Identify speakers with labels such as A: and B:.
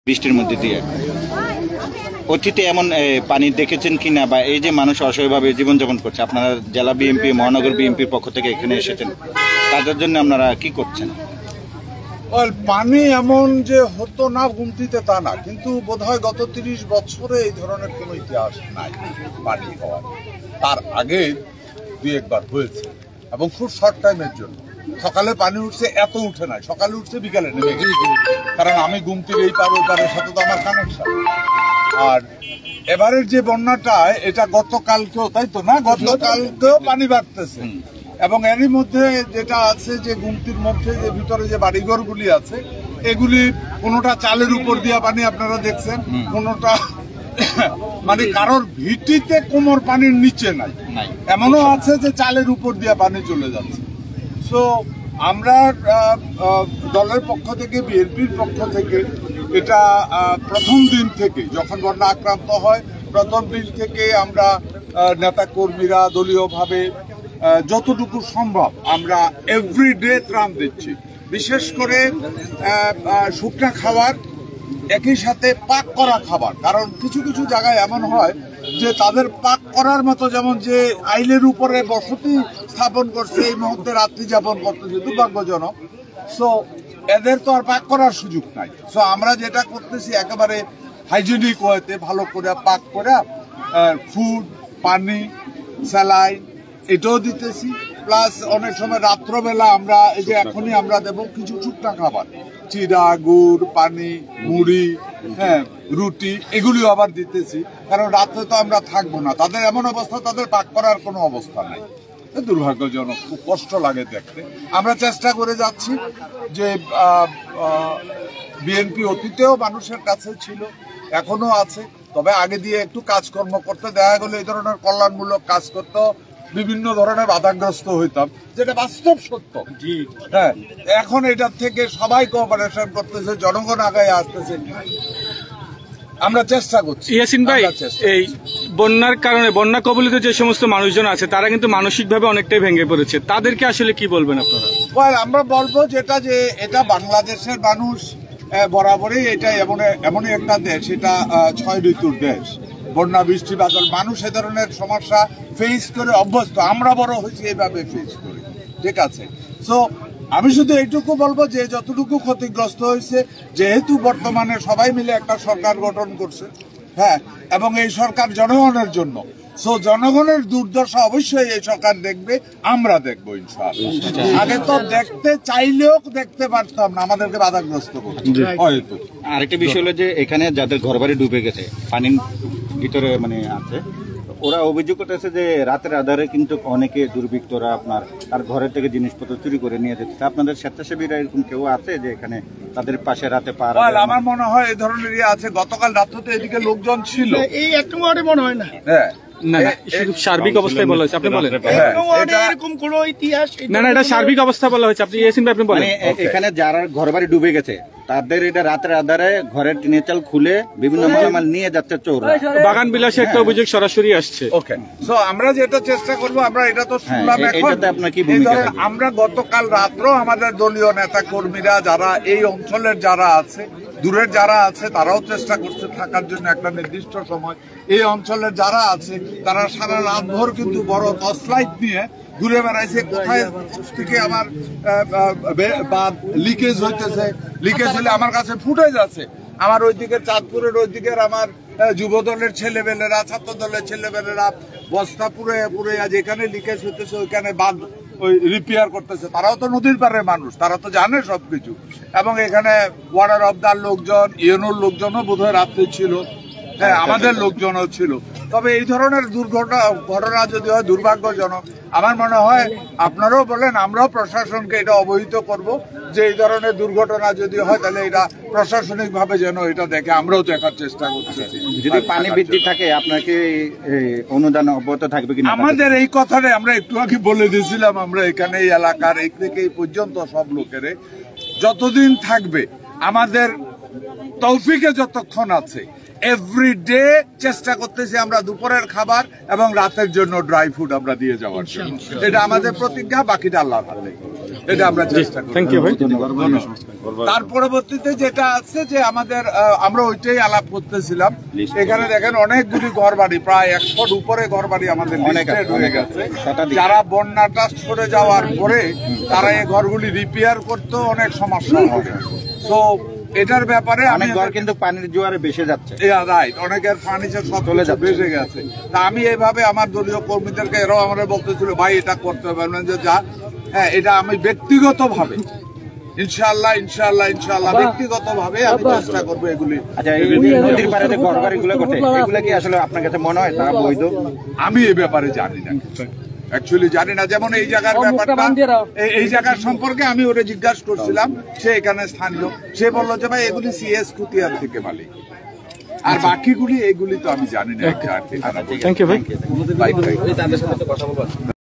A: বৃষ্টির মধ্যে দিয়ে অতীতে এমন পানি দেখেছেন কিনা, বা এই যে মানুষ অসহায়ভাবে জীবনযাপন করছে, আপনারা জেলা বিএনপি মহানগর বিএনপির পক্ষ থেকে এখানে এসেছেন, তাদের জন্য আপনারা কি করছেন?
B: পানি এমন যে হতো না গুমতিতে তা না, কিন্তু বোধহয় গত 30 বছরে এই ধরনের কোনো ইতিহাস নাই পানি হওয়ার। তার আগে দুই একবার হয়েছে এবং খুব শর্ট টাইমের জন্য। সকালে পানি উঠছে, এত উঠে নাই, সকালে উঠছে বিকালে নেমে গেছে, কারণ আমি গুমতির এই পার ওই পারের সাথে তো আমার কানেকশন। আর এবারের যে বন্যাটা, এটা গতকালকেও, তাই তো না, গতকালকেও পানি বাড়তেছে। এবং এরই মধ্যে যেটা আছে যে গুমতির মধ্যে যে ভিতরে যে বাড়িঘরগুলি আছে, এগুলি কোনোটা চালের উপর দিয়া পানি আপনারা দেখছেন, কোনোটা মানে কারোর ভিটিতে কোমর পানির নিচে নাই, এমনও আছে যে চালের উপর দিয়া পানি চলে যাচ্ছে। সো আমরা দলের পক্ষ থেকে, বিএনপির পক্ষ থেকে এটা প্রথম দিন থেকে, যখন বন্যা আক্রান্ত হয় প্রথম দিন থেকে আমরা নেতা কর্মীরা দলীয়ভাবে যতটুকু সম্ভব আমরা এভরিডে ত্রাণ দিচ্ছি। বিশেষ করে শুকনা খাবার, একই সাথে পাক করা খাবার। কারণ কিছু কিছু জায়গায় এমন হয় যে তাদের পাক করার মতো, যেমন যে আইলের উপরে বসতি স্থাপন করছে, এই মুহূর্তে রাত্রি যাপন করতেছে, দুর্ভাগ্যজনক। সো এদের তো আর পাক করার সুযোগ নাই। সো আমরা যেটা করতেছি, একেবারে হাইজেনিক ওয়েতে ভালো করে পাক করে ফুড, পানি, স্যালাইন এটাও দিতেছি। প্লাস অনেক সময় রাত্রবেলা আমরা এই যে এখনই আমরা দেবো কিছু শুকনা খাবার, চিড়া, গুড়, পানি, মুড়ি, হ্যাঁ, রুটি, এগুলিও আবার দিতেছি। কারণ রাত্রে তো আমরা থাকবো না, তাদের এমন অবস্থা, তাদের পাক করার কোনো অবস্থা নাই। দুর্ভাগ্যজনক, খুব কষ্ট লাগে দেখতে। আমরা চেষ্টা করে যাচ্ছি যে বিএনপি অতীতেও মানুষের কাছে ছিল, এখনো আছে, তবে আগে দিয়ে একটু কাজকর্ম করতে দেখা গেলে এই ধরনের কল্যাণমূলক কাজ করতে বিভিন্ন ধরনের বাধাগ্রস্ত হইতাম, যেটা বাস্তব সত্য। হ্যাঁ, এখন এটার থেকে সবাই কোঅপারেশন করতেছে, জনগণ আগায় আসতেছে, আমরা চেষ্টা করছি।
C: ইয়াসিন ভাই, এই বন্যার কারণে বন্যা কবলিত যে সমস্ত মানুষজন আছে তারা কিন্তু মানসিকভাবে অনেকটাই ভেঙে পড়েছে, তাদেরকে আসলে কি বলবেন আপনারা?
B: আমরা বলবো যেটা, যে এটা বাংলাদেশের মানুষ বরাবরই, এটা এমনই একটা দেশ, এটা 6 ঋতুর দেশ। বন্যা, বৃষ্টি, বাদল, মানুষ এ ধরনের সমস্যা ফেস করে অভ্যস্ত। আমরা বড় হয়েছি এইভাবে ফেস করি, ঠিক আছে। সো আমি শুধু এইটুকু বলবো যে যতটুকু ক্ষতিগ্রস্ত হয়েছে, যেহেতু বর্তমানে সবাই মিলে একটা সরকার গঠন করছে, হ্যাঁ, এবং এই সরকার জনগণের জন্য, সো জনগণের দুর্দশা অবশ্যই এই সরকার দেখবে, আমরা দেখবো ইনশাআল্লাহ। আগে তো দেখতে চাইলেও দেখতে পারতাম না, আমাদেরকে বাধাগ্রস্ত করছে হয়তো।
A: আরেকটা বিষয় হলো যে এখানে যাদের ঘরবাড়ি ডুবে গেছে, পানির ভিতরে মানে আছে, ওরা অভিযোগ করতেছে যে রাতের আধারে কিন্তু অনেকে দুর্বৃত্তরা আপনার তার ঘরের থেকে জিনিসপত্র চুরি করে নিয়ে যাচ্ছে। আপনাদের স্বেচ্ছাসেবীরা এরকম কেউ আছে যে এখানে তাদের পাশে রাতে পাহারা?
B: আমার মনে হয় এই ধরনের আছে। গতকাল রাতে তো এদিকে লোকজন ছিল,
C: এই একটু মনে হয় না।
B: হ্যাঁ,
C: না না, শুধু সার্বিক অবস্থায় বলা হয়েছে, আপনি বলেন।
B: এরকম কোনো ইতিহাস
C: না না, এটা সার্বিক অবস্থা বলা হয়েছে, আপনি ইয়াসিন ভাই আপনি বলেন।
A: এখানে যারা ঘরবাড়ি ডুবে গেছে তাদের এটা রাতের আধারে ঘরের টিনের চাল খুলে বিভিন্ন মালামাল নিয়ে যাচ্ছে চোর,
C: বাগান বিলাসে একটা অভিযোগ সরাসরি আসছে।
B: ওকে, সো আমরা যেটা চেষ্টা করবো, আমরা এটা তো শুনলাম, আমরা গতকাল রাত্রেও আমাদের দলীয় নেতা কর্মীরা যারা এই অঞ্চলের যারা আছে, দূরের যারা আছে, তারাও চেষ্টা করছে থাকার জন্য একটা নির্দিষ্ট সময়। এই অঞ্চলের যারা আছে তারা সারা রাত ভর কিন্তু বড় টর্চ লাইট নিয়ে ঘুরে বেড়াইছে, কোথায় থেকে আমার লিকেজ হইতেছে, লিকেজ হলে আমার কাছে ফুটে যাচ্ছে। আমার ওইদিকে চাঁদপুরের ওইদিকের আমার যুব দলের ছেলেবেলেরা, ছাত্র দলের ছেলেবেলেরা বস্তা পুরে পুরে যেখানে লিকেজ হইতেছে ওইখানে বাঁধ ওই রিপেয়ার করতেছে। তারাও তো নদীর পাড়ের মানুষ, তারা তো জানে সবকিছু। এবং এখানে ওয়াটার অফদার লোকজন, ইউনোর লোকজনও বোধহয় রাত্রে ছিল, হ্যাঁ, আমাদের লোকজনও ছিল। তবে এই ধরনের ঘটনা যদি হয় দুর্ভাগ্যজনক। আমার মনে হয় আপনারাও বলেন, আমরাও প্রশাসনকে এটা অবহিত করব যে এই ধরনের দুর্ঘটনা যদি হয় তাহলে এটা প্রশাসনিক ভাবে যেন এটা দেখে, আমরাও দেখার চেষ্টা করছি।
A: যদি পানি বৃদ্ধি থাকে আপনাকে অনুদান অব্যাহত থাকবে কিনা?
B: আমাদের এই কথাটা আমরা একটু আগে বলে দিয়েছিলাম, আমরা এখানে এই এলাকার এই থেকে এই পর্যন্ত সব লোকের যতদিন থাকবে, আমাদের তৌফিকে যতক্ষণ আছে, এভরিডে চেষ্টা করতেছি আমরা দুপুরের খাবার এবং রাতের জন্য ড্রাই ফুড আমরা দিয়ে যাওয়ার জন্য। এটা আমাদের প্রতিজ্ঞা, বাকিটা আল্লাহর হাতে। এটা আমরা চেষ্টা করি।
C: থ্যাংক ইউ ভাই।
B: তার পরবর্তীতে যেটা আছে যে আমাদের আমরা ওইটাই আলাপ করতেছিলাম। এখানে দেখেন অনেকগুলি ঘরবাড়ি, প্রায় 100 উপরে ঘরবাড়ি আমাদের listed হয়ে গেছে। যারা বন্যাটা সরে যাওয়ার পরে তারা এই ঘরগুলি রিপেয়ার করতেও অনেক সমস্যা হবে। তো এটার ব্যাপারে
A: অনেক ঘর কিন্তু পানির জোয়ারে ভেসে যাচ্ছে।
B: রাইট, অনেকের ফার্নিচার সব চলে যাচ্ছে, ভেসে গেছে। তা আমি এইভাবে আমার দলীয় কর্মীদেরকে এরাও আমরা বলতেছিল ভাই এটা করতে পারবেন যে যা, হ্যাঁ এটা আমি ব্যক্তিগতভাবে ইনশাআল্লাহ ব্যক্তিগতভাবে আমি চেষ্টা করবো এগুলি।
A: আচ্ছা, এই নদীর পাড়ে যে ঘরবাড়িগুলো ঘটে এগুলো কি আসলে আপনার কাছে মনে হয় তারা বৈধ?
B: আমি এই ব্যাপারে জানি না, অ্যাকচুয়ালি জানি না। যেমন এই জায়গার ব্যাপারটা, এই জায়গার সম্পর্কে আমি ওরে জিজ্ঞাসা করছিলাম, সে এখানে স্থানীয়, সে বললো যে ভাই এগুলি CS কুতিয়ার থেকে মালিক, আর বাকিগুলি এগুলি তো আমি জানি না।
C: থ্যাংক ইউ ভাই।
B: Bye bye.